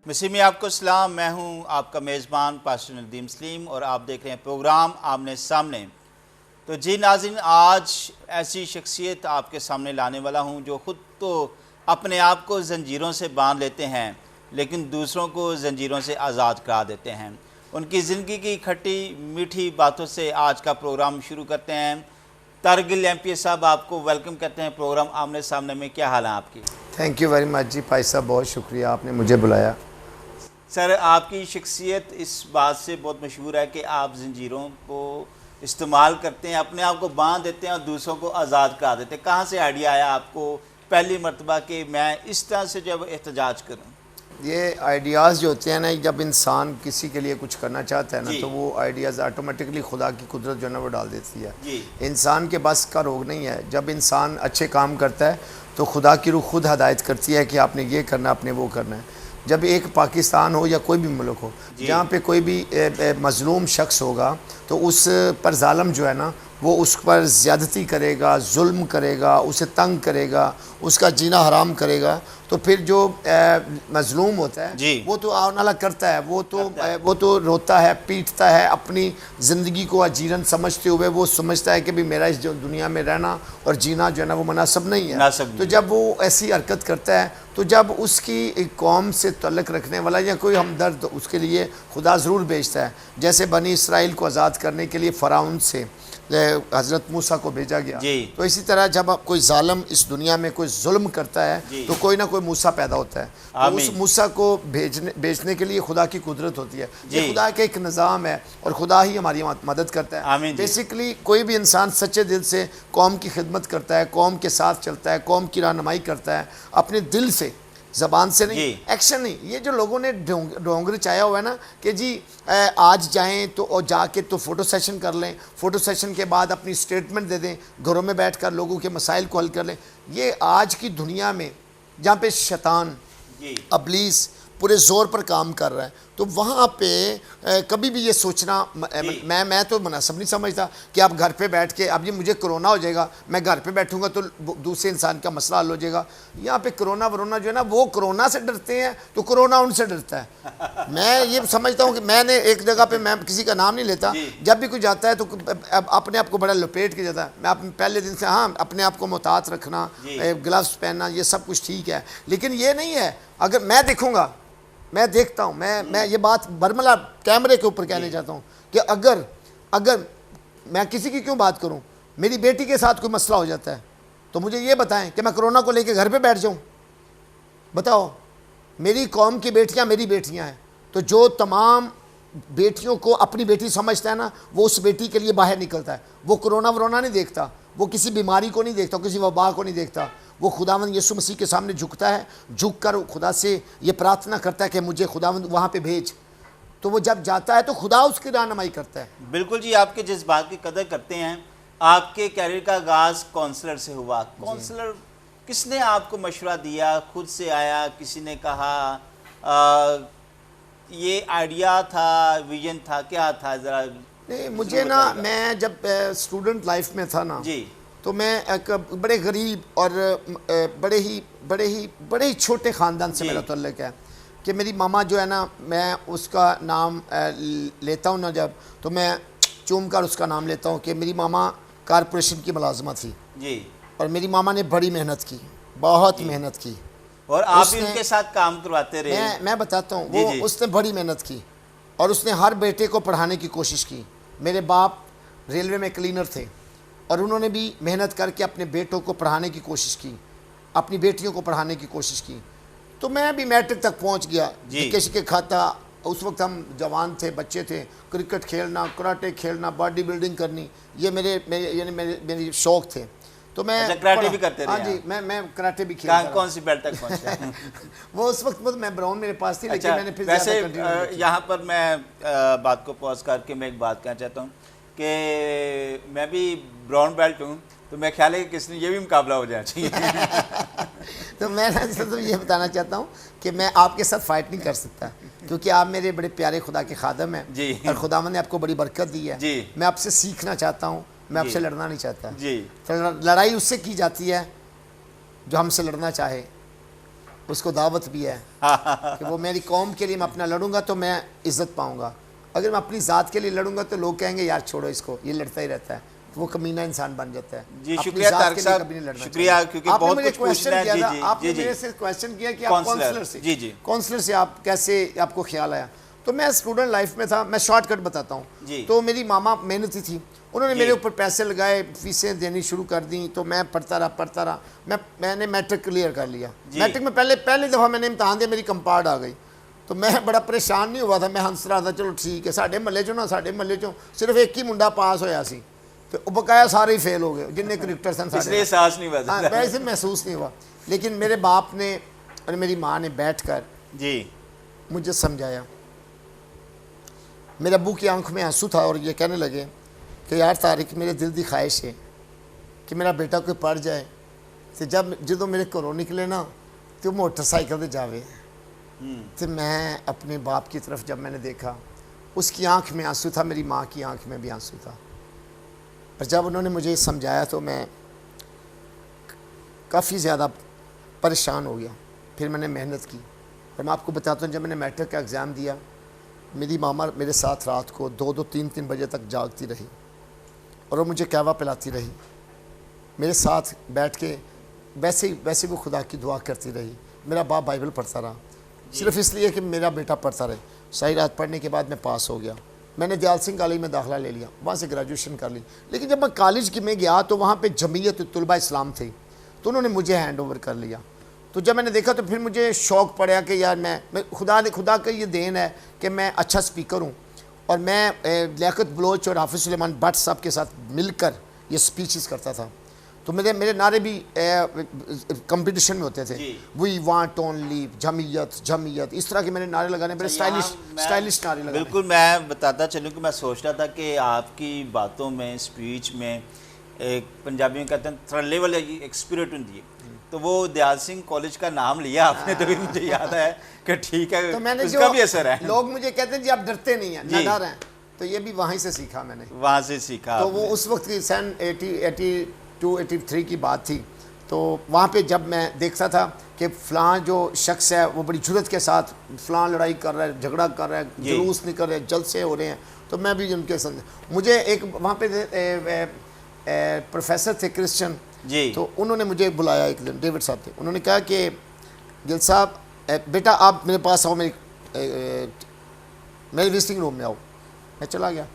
मसीह में आपको सलाम। मैं हूं आपका मेज़बान पास्टर नदीम सलीम और आप देख रहे हैं प्रोग्राम आमने सामने। तो जी नाज़रीन, आज ऐसी शख्सियत आपके सामने लाने वाला हूं जो ख़ुद तो अपने आप को ज़ंजीरों से बांध लेते हैं लेकिन दूसरों को ज़ंजीरों से आज़ाद करा देते हैं। उनकी ज़िंदगी की खट्टी मीठी बातों से आज का प्रोग्राम शुरू करते हैं। तारगिल एमपी साहब, आपको वेलकम करते हैं प्रोग्राम आमने सामने में। क्या हाल है आपकी? थैंक यू वेरी मच जी भाई साहब, बहुत शुक्रिया आपने मुझे बुलाया। सर, आपकी शख्सियत इस बात से बहुत मशहूर है कि आप ज़ंजीरों को इस्तेमाल करते हैं, अपने आप को बांध देते हैं और दूसरों को आज़ाद करा देते हैं। कहाँ से आइडिया आया आपको पहली मरतबा कि मैं इस तरह से जब एहतजाज करूँ? ये आइडियाज़ जो होते हैं ना, जब इंसान किसी के लिए कुछ करना चाहता है ना, तो वो आइडियाज़ ऑटोमेटिकली खुदा की कुदरत जो है ना वो डाल देती है। इंसान के बस का रोग नहीं है। जब इंसान अच्छे काम करता है तो खुदा की रूह खुद हदायत करती है कि आपने ये करना, आपने वो करना है। जब एक पाकिस्तान हो या कोई भी मुल्क हो, जहाँ पे कोई भी मज़लूम शख्स होगा तो उस पर ज़ालिम जो है ना वो उस पर ज़्यादती करेगा, जुल्म करेगा, उसे तंग करेगा, उसका जीना हराम करेगा, तो फिर जो मज़लूम होता है वो तो आना करता है, वो तो रोता है, पीटता है, अपनी ज़िंदगी को अजीरन समझते हुए वो समझता है कि भी मेरा इस दुनिया में रहना और जीना जो है ना वो मुनासिब नहीं है। तो जब वो ऐसी हरकत करता है तो जब उसकी एक कौम से तल्लुक़ रखने वाला या कोई हमदर्द उसके लिए खुदा ज़रूर भेजता है। जैसे बनी इसराइल को आज़ाद करने के लिए फ़िरौन से हज़रत मूसा को भेजा गया, तो इसी तरह जब कोई ज़ालिम इस दुनिया में कोई जुल्म करता है तो कोई ना कोई मूसा पैदा होता है। तो उस मूसा को भेजने के लिए खुदा की कुदरत होती है। ये खुदा का एक निज़ाम है और खुदा ही हमारी मदद करता है। बेसिकली कोई भी इंसान सच्चे दिल से कौम की खिदमत करता है, कौम के साथ चलता है, कौम की रहनुमाई करता है अपने दिल से, ज़बान से नहीं, एक्शन नहीं। ये जो लोगों ने डोंगर चाया हुआ है ना कि जी आज जाएं तो और जाके तो फ़ोटो सेशन कर लें, फ़ोटो सेशन के बाद अपनी स्टेटमेंट दे दें, घरों में बैठकर लोगों के मसाइल को हल कर लें। ये आज की दुनिया में जहाँ पे शैतान अबलीस पूरे ज़ोर पर काम कर रहा है, तो वहाँ पे कभी भी ये सोचना मैं तो मुनासिब नहीं समझता कि आप घर पे बैठ के, अब ये मुझे कोरोना हो जाएगा, मैं घर पे बैठूंगा तो दूसरे इंसान का मसला हल हो जाएगा। यहाँ पे कोरोना वरोना जो है ना, वो कोरोना से डरते हैं तो कोरोना उनसे डरता है। मैं ये समझता हूँ कि मैंने एक जगह पे, मैं किसी का नाम नहीं लेता, जब भी कोई जाता है तो अपने आप को बड़ा लपेट के जाता है। मैं पहले दिन से, हाँ, अपने आप को मोहतात रखना, ग्लव्स पहनना, ये सब कुछ ठीक है, लेकिन ये नहीं है अगर मैं देखूँगा, मैं देखता हूँ, मैं ये बात बरमला कैमरे के ऊपर कहने चाहता हूँ कि अगर मैं किसी की क्यों बात करूँ, मेरी बेटी के साथ कोई मसला हो जाता है तो मुझे ये बताएं कि मैं कोरोना को लेके घर पे बैठ जाऊँ? बताओ, मेरी कौम की बेटियाँ मेरी बेटियाँ हैं, तो जो तमाम बेटियों को अपनी बेटी समझता है ना, वो उस बेटी के लिए बाहर निकलता है। वो कोरोना वरोना नहीं देखता, वो किसी बीमारी को नहीं देखता, किसी वबा को नहीं देखता। वो खुदावंद यीशु मसीह के सामने झुकता है, झुक कर खुदा से ये प्रार्थना करता है कि मुझे खुदावंद वहाँ पे भेज। तो वो जब जाता है तो खुदा उसकी रहनुमाई करता है। बिल्कुल जी, आपके जिस बात की कदर करते हैं। आपके कैरियर का आगाज़ काउंसलर से हुआ। काउंसलर किसने आपको मशवरा दिया? खुद से आया, किसी ने कहा? ये आइडिया था, विजन था, क्या था? ज़रा नहीं, मुझे ना, मैं जब स्टूडेंट लाइफ में था ना जी, तो मैं एक बड़े गरीब और बड़े ही छोटे ख़ानदान से मेरा तल्लुक़ है कि मेरी मामा जो है ना, मैं उसका नाम लेता हूँ ना जब, तो मैं चूम कर उसका नाम लेता हूँ कि मेरी मामा कारपोरेशन की मुलाजमा थी जी, और मेरी मामा ने बड़ी मेहनत की, बहुत मेहनत की, और आप भी उनके साथ काम करवाते रहे। मैं बताता हूँ, वो उसने बड़ी मेहनत की और उसने हर बेटे को पढ़ाने की कोशिश की। मेरे बाप रेलवे में क्लीनर थे और उन्होंने भी मेहनत करके अपने बेटों को पढ़ाने की कोशिश की, अपनी बेटियों को पढ़ाने की कोशिश की। तो मैं भी मैट्रिक तक पहुंच गया, किसी के खाता। उस वक्त हम जवान थे, बच्चे थे, क्रिकेट खेलना, कराटे खेलना, बॉडी बिल्डिंग करनी, ये मेरी शौक़ थे। तो मैं कराटे भी करते रहे? हाँ जी, मैं कराटे भी खेलता। कौन सी बेल्ट तक पहुंचे? वो उस वक्त मैं ब्राउन मेरे पास थी, लेकिन मैंने फिर वैसे यहाँ पर मैं बात को पॉज करके मैं एक बात कहना चाहता हूँ कि मैं भी ब्राउन बेल्ट हूँ, तो मैं ख्याल है कि किसने ये भी मुकाबला हो जाना चाहिए। तो मैं तो ये बताना चाहता हूँ कि मैं आपके साथ फाइट नहीं कर सकता, क्योंकि आप मेरे बड़े प्यारे खुदा के खादम हैं जी, और खुदावंद ने आपको बड़ी बरकत दी है जी। मैं आपसे सीखना चाहता हूँ, मैं आपसे लड़ना नहीं चाहता जी। तो लड़ाई उससे की जाती है जो हमसे लड़ना चाहे। उसको दावत भी है कि वो मेरी कौम के लिए मैं अपना लड़ूंगा तो मैं इज्जत पाऊंगा, अगर मैं अपनी ज़ात के लिए लड़ूंगा तो लोग कहेंगे यार छोड़ो इसको, ये लड़ता ही रहता है, वो कमीना इंसान बन जाता है। जी शुक्रिया तारिक साहब, शुक्रिया, क्योंकि बहुत कुछ पूछना है। जी जी आपने मेरे से क्वेश्चन किया कि आप काउंसलर से, जी जी काउंसलर से आप कैसे आपको ख्याल आया? तो मैं स्टूडेंट लाइफ में था, मैं शॉर्टकट बताता हूँ। तो मेरी मामा मेहनती थी, उन्होंने मेरे ऊपर पैसे लगाए, फीसें देनी शुरू कर दी, तो मैं पढ़ता रहा। मैंने मैट्रिक क्लियर कर लिया। मैट्रिक में पहली दफ़ा मैंने इम्तहान दिया, मेरी कंपार्ड आ गई, तो मैं बड़ा परेशान नहीं हुआ था, मैं हंस रहा था, चलो ठीक है। साढ़े महल्ले चो सिर्फ एक ही मुंडा पास होया सी, तो बकाया सारे ही फेल हो गए जिन्हें क्रिकेटर सन, वैसे महसूस नहीं हुआ। लेकिन मेरे बाप ने और मेरी माँ ने बैठ कर जी मुझे समझाया। मेरे अब्बू की आंख में आंसू था और ये कहने लगे कि यार तारिक, मेरे दिल की ख्वाहिश है कि मेरा बेटा कोई पढ़ जाए, तो जो मेरे घरों निकले ना तो मोटरसाइकिल पर जावे। तो मैं अपने बाप की तरफ जब मैंने देखा, उसकी आंख में आंसू था, मेरी माँ की आंख में भी आंसू था। और जब उन्होंने मुझे समझाया तो मैं काफ़ी ज़्यादा परेशान हो गया। फिर मैंने मेहनत की, और मैं आपको बताता हूँ, जब मैंने मैट्रिक का एग्ज़ाम दिया, मेरी मामा मेरे साथ रात को 2-2, 3-3 बजे तक जागती रही, और वो मुझे कहवा पिलाती रही, मेरे साथ बैठ के वैसे वो खुदा की दुआ करती रही। मेरा बाप बाइबल पढ़ता रहा, सिर्फ इसलिए कि मेरा बेटा पढ़ता रहे। सारी रात पढ़ने के बाद मैं पास हो गया। मैंने दयाल सिंह कॉलेज में दाखिला ले लिया, वहाँ से ग्रेजुएशन कर ली। लेकिन जब मैं कॉलेज में गया तो वहाँ पे जमीयत तुलबा इस्लाम थी, तो उन्होंने मुझे हैंड ओवर कर लिया। तो जब मैंने देखा तो फिर मुझे शौक़ पड़ा कि यार मैं खुदा का ये देन है कि मैं अच्छा स्पीकर हूँ, और मैं लियाकत बलोच और हाफिज़ सुलेमान भट्ट साहब के साथ मिलकर ये स्पीचेस करता था। तो मेरे नारे भी कंपटीशन में होते थे, वी वांट ओनली जमीयत, इस तरह के मैंने नारे लगाने, बड़े स्टाइलिश नारे लगाने। बिल्कुल, मैं बताता चलूँ कि मैं सोच रहा था कि आपकी बातों में, स्पीच में एक पंजाबी में कहते हैं थ्रले वाले एक स्पिरिट होती है, तो वो दयाल सिंह कॉलेज का नाम लिया आपने, तो मुझे याद है कि ठीक है, तो मैंने उसका भी असर है। लोग मुझे कहते हैं जी आप डरते नहीं हैं, ना डर हैं, तो ये भी वहीं से सीखा मैंने, वहाँ से सीखा। तो वो उस वक्त की सन 82-83 की बात थी। तो वहाँ पे जब मैं देखता था कि फ़लाँ जो शख्स है वो बड़ी जुर्रत के साथ फ़लाँ लड़ाई कर रहा है, झगड़ा कर रहा है, जुलूस निकल रहे हैं, जलसे हो रहे हैं, तो मैं भी उनके संग। मुझे एक वहाँ पे प्रोफेसर थे क्रिश्चियन जी, तो उन्होंने मुझे बुलाया एक दिन, डेविड साहब थे, उन्होंने कहा कि गिल साहब बेटा आप मेरे पास आओ, मेरे विजिटिंग रूम में आओ। मैं चला गया,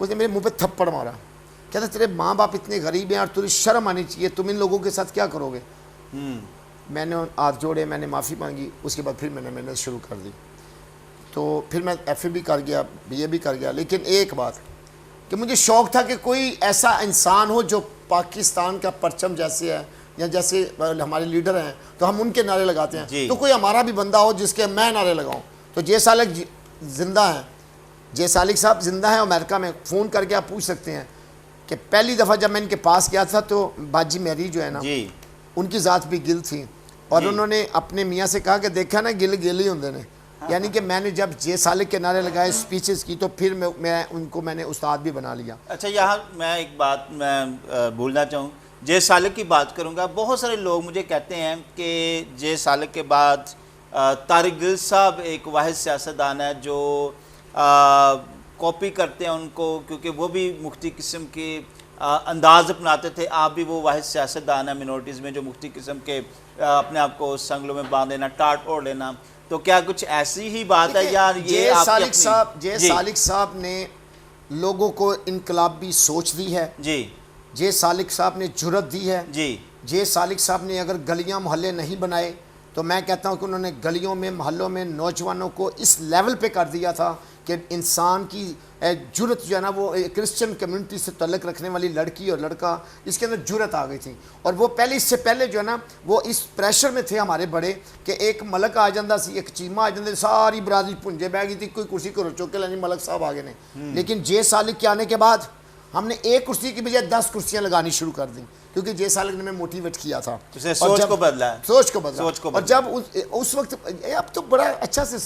उसने मेरे मुंह पे थप्पड़ मारा, कहते तेरे माँ बाप इतने गरीब हैं और तुझे शर्म आनी चाहिए, तुम इन लोगों के साथ क्या करोगे। मैंने हाथ जोड़े, मैंने माफ़ी मांगी, उसके बाद फिर मैंने मेहनत शुरू कर दी। तो फिर मैं FA भी कर गया, BA भी कर गया। लेकिन एक बात कि मुझे शौक़ था कि कोई ऐसा इंसान हो जो पाकिस्तान का परचम जैसे है, या जैसे हमारे लीडर हैं तो हम उनके नारे लगाते हैं, तो कोई हमारा भी बंदा हो जिसके मैं नारे लगाऊं। तो जे सालिक ज़िंदा हैं, जे सालिक साहब ज़िंदा हैं अमेरिका में, फ़ोन करके आप पूछ सकते हैं कि पहली दफ़ा जब मैं इनके पास गया था तो बाजी मेरी जो है ना, उनकी ज़ात भी गिल थी, और उन्होंने अपने मियाँ से कहा कि देखा ना गिल गिल ही होंगे ने। यानी कि मैंने जब जे सालिक के नारे लगाए, स्पीचेस की, तो फिर मैंने उस्ताद भी बना लिया। अच्छा, यहाँ मैं एक बात मैं भूलना चाहूँ, जे सालिक की बात करूँगा। बहुत सारे लोग मुझे कहते हैं कि जे सालिक के बाद तारिक गिल साहब एक वाहिद सियासतदान है जो कॉपी करते हैं उनको, क्योंकि वो भी मुख्ती किस्म के अंदाज अपनाते थे। आप भी वो वाहिद सियासतदान है मिनॉरिटीज़ में जो मुख्ती किस्म के अपने आप को संगलों में बांध लेना, टाट ओढ़ लेना। तो क्या कुछ ऐसी ही बात है यार? ये सालिक साहब ने लोगों को इनकलाबी सोच दी है जी, जे सालिक साहब ने जुर्रत दी है जी, जे सालिक साहब ने अगर गलियां मोहल्ले नहीं बनाए तो मैं कहता हूं कि उन्होंने गलियों में, मोहल्लों में नौजवानों को इस लेवल पे कर दिया था कि इंसान की जुर्रत जो है ना, वो क्रिश्चियन कम्युनिटी से तल्लुक़ रखने वाली लड़की और लड़का, इसके अंदर जुर्रत आ गई थी। और वो पहले, इससे पहले जो है ना, वो इस प्रेशर में थे हमारे बड़े कि एक मलक आ जाता सी, एक चीमा आ जाता, सारी बरादरी पुंजे बह गई थी, कोई कुर्सी को चुक के लानी, मलक साहब आ गए ने। लेकिन जे सालिक के आने के बाद हमने एक कुर्सी की बजाय 10 कुर्सियाँ लगानी शुरू कर दी, क्योंकि जे सालिक ने हमें मोटिवेट किया था, सोच को बदला। और जब उस वक्त अब तो बड़ा अच्छा से